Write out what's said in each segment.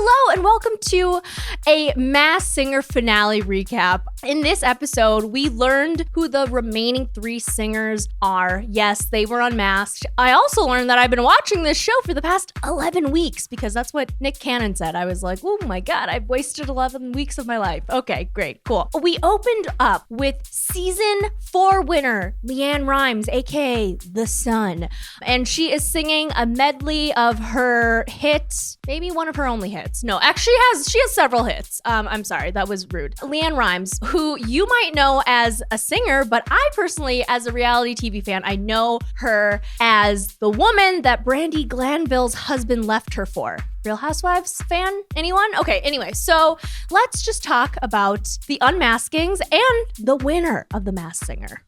Hello and welcome to a Masked Singer finale recap. In this episode, we learned who the remaining 3 singers are. Yes, they were unmasked. I also learned that I've been watching this show for the past 11 weeks because that's what Nick Cannon said. I was like, oh my God, I've wasted 11 weeks of my life. Okay, great, cool. We opened up with season 4 winner, Leanne Rimes, aka The Sun. And she is singing a medley of her hits, maybe one of her only hits. No, actually she has several hits. I'm sorry, that was rude. Leanne Rimes, who you might know as a singer, but I personally, as a reality TV fan, I know her as the woman that Brandi Glanville's husband left her for. Real Housewives fan? Anyone? Okay, anyway, so let's just talk about the unmaskings and the winner of the Masked Singer.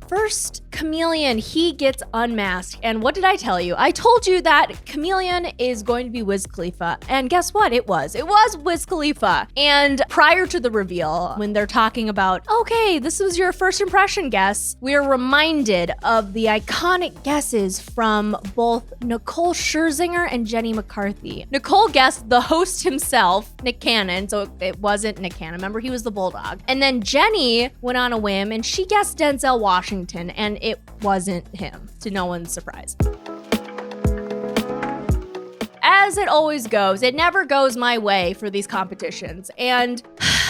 First, Chameleon, he gets unmasked. And what did I tell you? I told you that Chameleon is going to be Wiz Khalifa. And guess what? It was Wiz Khalifa. And prior to the reveal, when they're talking about, okay, this was your first impression guess, we are reminded of the iconic guesses from both Nicole Scherzinger and Jenny McCarthy. Nicole guessed the host himself, Nick Cannon, so it wasn't Nick Cannon. Remember, he was the bulldog. And then Jenny went on a whim and she guessed Denzel Washington, and it wasn't him, to no one's surprise. As it always goes, it never goes my way for these competitions, and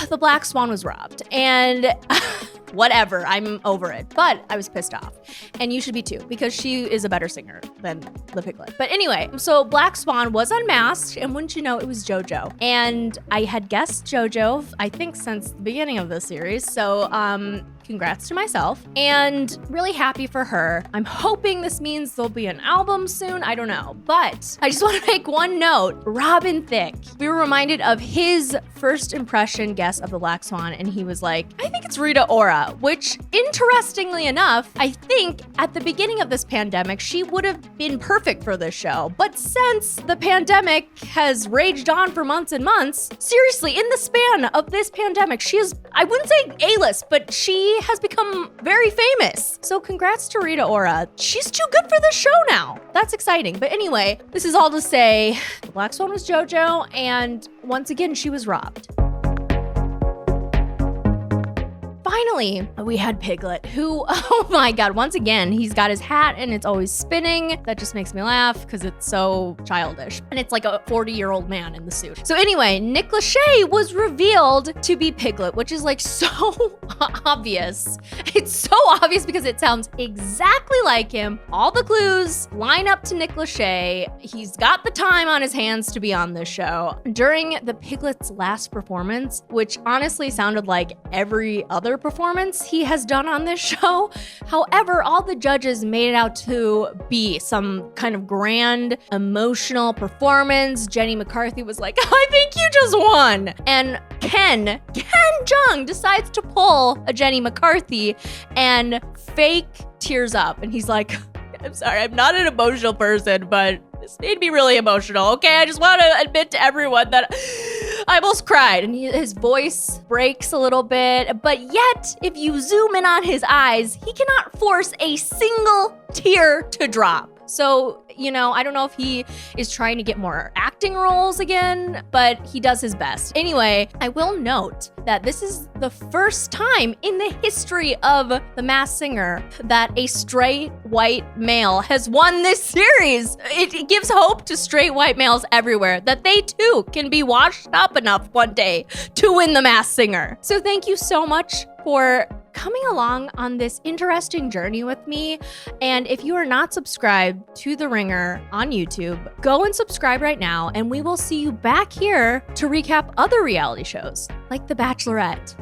the Black Swan was robbed, and whatever, I'm over it, but I was pissed off, and you should be too, because she is a better singer than the Piglet. But anyway, so Black Swan was unmasked, and wouldn't you know, it was JoJo, and I had guessed JoJo, I think, since the beginning of the series, so congrats to myself, and really happy for her. I'm hoping this means there'll be an album soon. I don't know, but I just want to make one note. Robin Thicke, we were reminded of his first impression guess of the Black Swan, and he was like, I think it's Rita Ora, which interestingly enough, I think at the beginning of this pandemic, she would have been perfect for this show. But since the pandemic has raged on for months and months, seriously, in the span of this pandemic, she is, I wouldn't say A-list, but she has become very famous. So congrats to Rita Ora. She's too good for this show now. That's exciting. But anyway, this is all to say, the Black Swan was JoJo, and once again, she was robbed. Finally, we had Piglet, who, oh my God, once again, he's got his hat and it's always spinning. That just makes me laugh because it's so childish. And it's like a 40-year-old man in the suit. So anyway, Nick Lachey was revealed to be Piglet, which is like so obvious. It's so obvious because it sounds exactly like him. All the clues line up to Nick Lachey. He's got the time on his hands to be on this show. During the Piglet's last performance, which honestly sounded like every other performance he has done on this show. However, all the judges made it out to be some kind of grand emotional performance. Jenny McCarthy was like, I think you just won. And Ken Jeong decides to pull a Jenny McCarthy and fake tears up. And he's like, I'm sorry, I'm not an emotional person, but this made me really emotional. Okay, I just want to admit to everyone that I almost cried. And his voice breaks a little bit, but yet if you zoom in on his eyes, he cannot force a single tear to drop. So, you know, I don't know if he is trying to get more acting roles again, but he does his best. Anyway, I will note that this is the first time in the history of The Masked Singer that a straight white male has won this series. It gives hope to straight white males everywhere that they too can be washed up enough one day to win The Masked Singer. So thank you so much for coming along on this interesting journey with me. And if you are not subscribed to The Ringer on YouTube, go and subscribe right now, and we will see you back here to recap other reality shows like The Bachelorette.